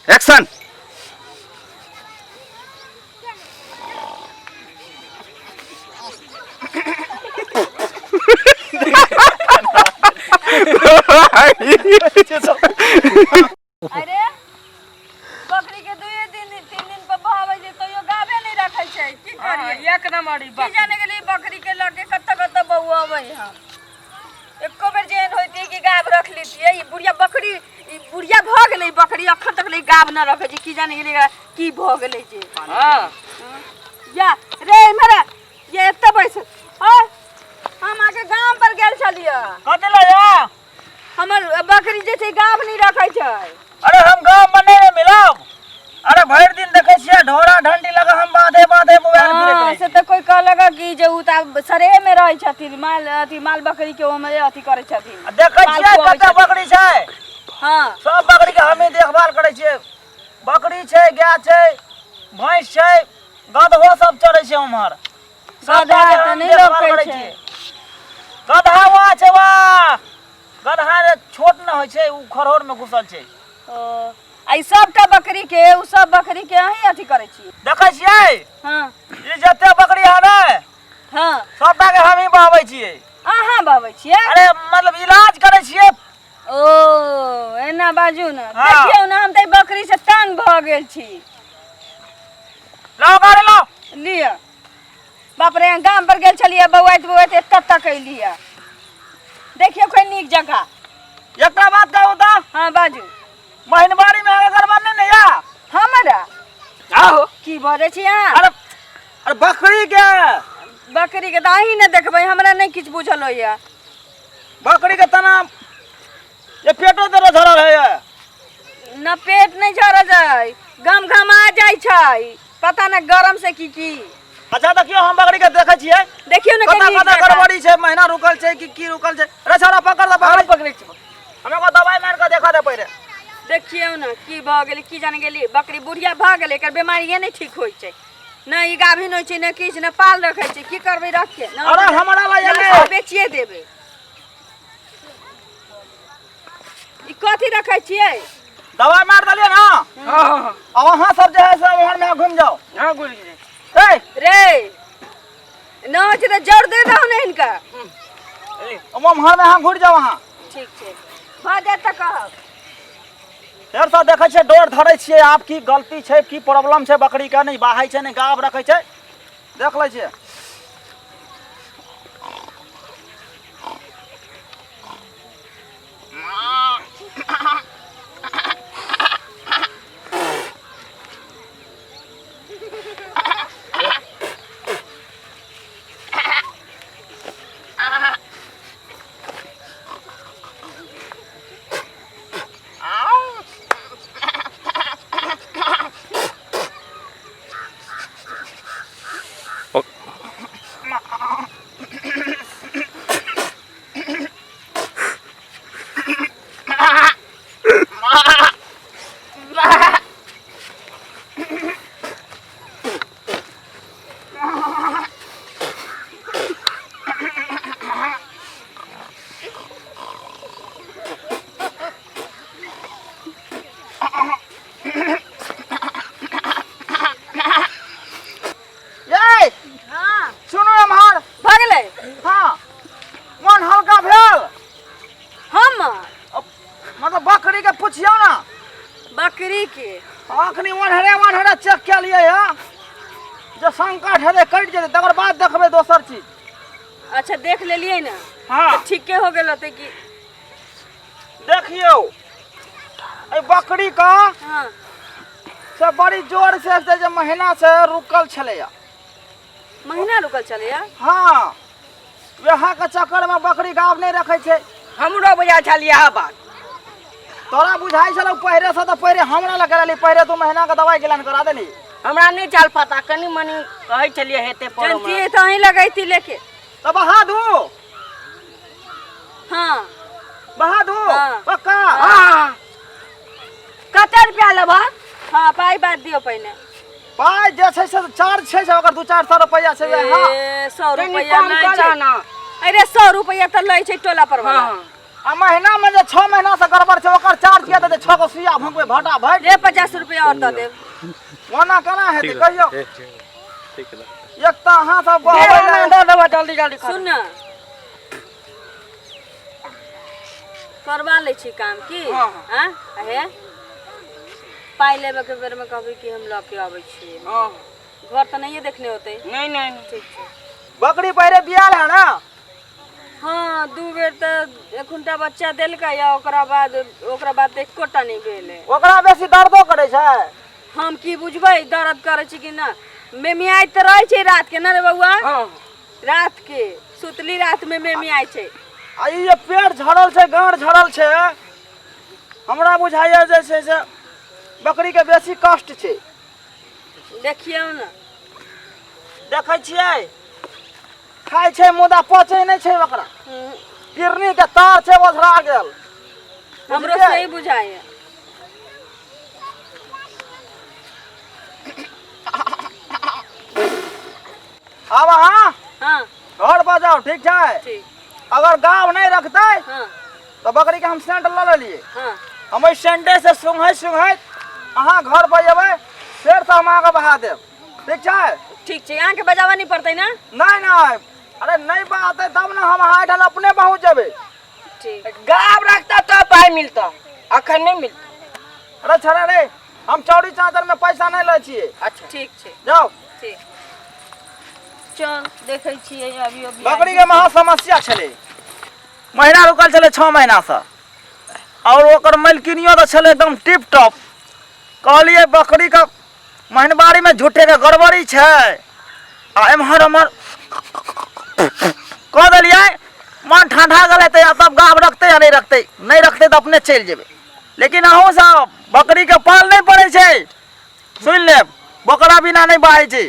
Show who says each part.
Speaker 1: Action.
Speaker 2: अरे बकरी के 2-3 दिन पर बहावे जे तो यो गाबे नहीं रखे छै की करिए
Speaker 3: एक नंबर
Speaker 2: की जाने के लिए बकरी के लगे कत बउआवे हम एको बेर जेन होइती कि गाब रख लेतिए ई बुढ़िया बकरी ई बुढ़िया भ गेलै बकरी अखन तक ले गाब न रखे छी की जाने के लिए की भ गेलै जे
Speaker 3: हां
Speaker 2: या रे मेरा ये एत बैस ओ हम आके गांव पर गेल छलिए
Speaker 3: कते लया
Speaker 2: हमर बकरी जे छै गाब नहीं रखे छै।
Speaker 3: अरे हम गांव में नहीं मिलब। अरे भर दिन देखे छिए ढोरा ढंडी लगा हम बाधे मोबाइल फिरे
Speaker 2: से तो कोई कहलगा कि जे उता सरे में रहै छथिन माल बकरी के ओमे अथी करै छथिन
Speaker 3: देखे छिए कते बकरी छै।
Speaker 2: हां
Speaker 3: सब बकरी के हमें देखभाल करै छिए। बकरी छै गाय छै भैंस छै गधो सब चरै छै उमहर
Speaker 2: गधा त नहीं लोकै छै।
Speaker 3: गधा वा छै वा गधा रे छोट न होय छै उ खरहोर में घुसल छै।
Speaker 2: ओ आई सबटा बकरी के उ सब बकरी के अही अथी करै छी
Speaker 3: देखे छिए।
Speaker 2: हां
Speaker 3: ई जते बकरी है ना
Speaker 2: हां
Speaker 3: सबटा के हम ही बहाबै छिए।
Speaker 2: अहाँ बहाबै छिए
Speaker 3: अरे मतलब इलाज करै छिए।
Speaker 2: ओ एना बाजू न
Speaker 3: हाँ।
Speaker 2: देखियौ न हम त बकरी से तंग भ गेल छी।
Speaker 3: लाओ गाड़ी लाओ
Speaker 2: लिया बाप रे गांव पर गेल छलिए बौआइत एत तक अइलिए देखियो कोई नीक जगह
Speaker 3: एकटा बात कहू त
Speaker 2: हां बाजू
Speaker 3: महिनबारी में अगर बनने नहीं या
Speaker 2: हमरा
Speaker 3: आहो
Speaker 2: की बजै छी अहाँ
Speaker 3: अरे बकरी के
Speaker 2: त अहीं न देखबै हमरा नहीं किछ बुझल होइया।
Speaker 3: बकरी के तना ये पेटो दर्द झरल है
Speaker 2: न पेट नहीं झड़ जाय घमा जाय छै पता न गरम से की।
Speaker 3: अच्छा देखियो हम बकरी के देखे छिए
Speaker 2: देखियो न
Speaker 3: कता गड़बड़ी छै महीना रुकल छै कि रुकल छै। रे छोरा पकड़ दे बकरी
Speaker 2: पकड़े छै
Speaker 3: हमें को दवाई मार के देखा दे पहले।
Speaker 2: देखियो न की भ गेलै की जान गेली बकरी बुढ़िया भ गेलै एकर बीमारी नहीं ठीक होय छै न ई गाभिन होय छै न किछ न पाल रखे छै की करबै रख के न
Speaker 3: अरे हमरा ला ये
Speaker 2: बेचिए देबै ई कथी रखे छियै
Speaker 3: दवाई मार दलिए ना।
Speaker 4: हां
Speaker 3: अब वहां सब जो है सब वहां में घूम जाओ।
Speaker 4: हां गुरु जी
Speaker 3: ए
Speaker 2: रे न होय छै त जोड़ दे दहु न इनका
Speaker 3: वहां में घुर जाओ वहां
Speaker 2: ठीक छै भ जात त कहब
Speaker 3: फेर से देखे छिए डोर धरै छिए आप की गलती छै की प्रॉब्लम छै बकरी का नहीं बाहै छै नहीं गाब रखे छै देख ले छिए। मतलब बकरी के पूछियो ना
Speaker 2: बकरी के
Speaker 3: अखनी 100 चेक के लिए है जो संकट है कट जेते तकर बाद देखबे दोसर चीज।
Speaker 2: अच्छा देख लेलिए ना
Speaker 3: हां
Speaker 2: तो ठीक के हो गेल होते कि
Speaker 3: देखियो ए बकरी का
Speaker 2: हां
Speaker 3: से बड़ी जोर से जे महीना से रुकल छले या
Speaker 2: महीना रुकल चले या।
Speaker 3: हां वहाँ के चक्कर में बकरी गाब नहीं रखे छे।
Speaker 4: हमरो बुझा छलिए हा बात
Speaker 3: तोरा बुझाई छलो पहरे से तो पहरे हमरा लग रहली पहरे तू महीना का दवाई गिलान करा देली
Speaker 4: हमरा नहीं चल पता कनी मनी कहै छलिए हेते पर
Speaker 2: जनती तो ही लगैती लेके
Speaker 3: तो बहा दू।
Speaker 2: हां
Speaker 3: बहा दू
Speaker 2: हाँ।
Speaker 3: पक्का।
Speaker 4: हां कते रुपया लेबा
Speaker 2: हां पाई बात दियो पहले
Speaker 3: पाई जे छै से चार्ज छै से अगर 200-400 रुपया छै हां
Speaker 2: 100
Speaker 4: तनी
Speaker 2: रुपया
Speaker 4: कम
Speaker 2: लै
Speaker 4: करा
Speaker 2: छै
Speaker 4: ना
Speaker 2: अरे 100 रुपया त लै छै टोला पर
Speaker 4: हां
Speaker 3: आ महीना में जे 6 महीना से गड़बड़ छै ओकर चार्ज के देते 6 गो सुइया भंगवे भाटा भट
Speaker 2: ले 50 रुपया और दे देब।
Speaker 3: ओना केना हेतै कहियो
Speaker 1: ठीक है
Speaker 3: एक त अहाँ सब
Speaker 4: दे
Speaker 3: गहबै
Speaker 4: दे दे जल्दी जल्दी कर।
Speaker 2: सुन न करवा ले छी काम की
Speaker 4: हाँ,
Speaker 2: हां हे पाई लेबे के बेर में कहबे कि हम लके आबै छी
Speaker 4: हां
Speaker 2: घर त नहीं देखने होते।
Speaker 4: नहीं नहीं
Speaker 2: ठीक छै।
Speaker 3: बकरी पहले बियाल है ना
Speaker 2: हाँ 2 बेर त एखुनटा बच्चा देलकै या ओकरा बाद एकोटा नहीं भेलै।
Speaker 3: ओकरा बेसी दर्दो करे छै।
Speaker 2: हम की बुझबै दर्द करे छी कि ना मेमियाई त रहे छै रात के ना रे बउआ।
Speaker 4: हां
Speaker 2: रात के सुतली रात में मेमियाई छै।
Speaker 3: आ ई जे पेट झड़ल छै गांठ झड़ल छै हमरा बुझाइया जे छै से बकरी के बेसी कष्ट छै।
Speaker 2: देखियौ ना
Speaker 3: देखै छियै खाइ छै मुदा पचै नहीं छै ओकरा किडनी के तार छै ओझरा गेल।
Speaker 2: हमरो
Speaker 3: बुझलियै?
Speaker 2: सही बुझाइए।
Speaker 3: अब अहाँ
Speaker 2: हाँ
Speaker 3: घर पर जाओ ठीक छै।
Speaker 2: ठीक
Speaker 3: अगर गाँव नहीं रखते
Speaker 2: हाँ
Speaker 3: तो बकरी के हम सेंट ल लेलिए
Speaker 2: हाँ
Speaker 3: हम इस सेंटे से सुंघैत अहाँ घर पर जेबै फेर से हम आगे बढ़ा देब ठीक छै।
Speaker 2: ठीक छै यहाँ के बजावा नहीं पड़तै ना।
Speaker 3: नहीं नहीं अरे नहीं बात है तब ना हम अहाँ एठाम अपने पहुँच जेबै।
Speaker 2: ठीक
Speaker 4: गाब रखता तो पाई मिलता अखन नहीं मिलता।
Speaker 3: अरे छड़े रे हम चौड़ी चादर में पैसा नहीं ले छिए।
Speaker 4: अच्छा
Speaker 2: ठीक छै
Speaker 3: जाओ
Speaker 2: ठीक चल देखै छियै अभी अभी
Speaker 3: बकरी के महा समस्या छले महीना रुकल छले 6 महीना से और ओकर मलकिनियो तो छले एकदम टिप टॉप। कहलिए बकरी का महीनबारी में झूठे के गड़बड़ी छै आ एम्हर हमर कह दिलिए मन ठंडा गले तो तब गाभ रखते या नहीं रखते तो अपने चल जेबे। लेकिन अहूँ सब बकरी के पाल नहीं पड़े छै सुन ले बकरा बिना नहीं बाहे छै।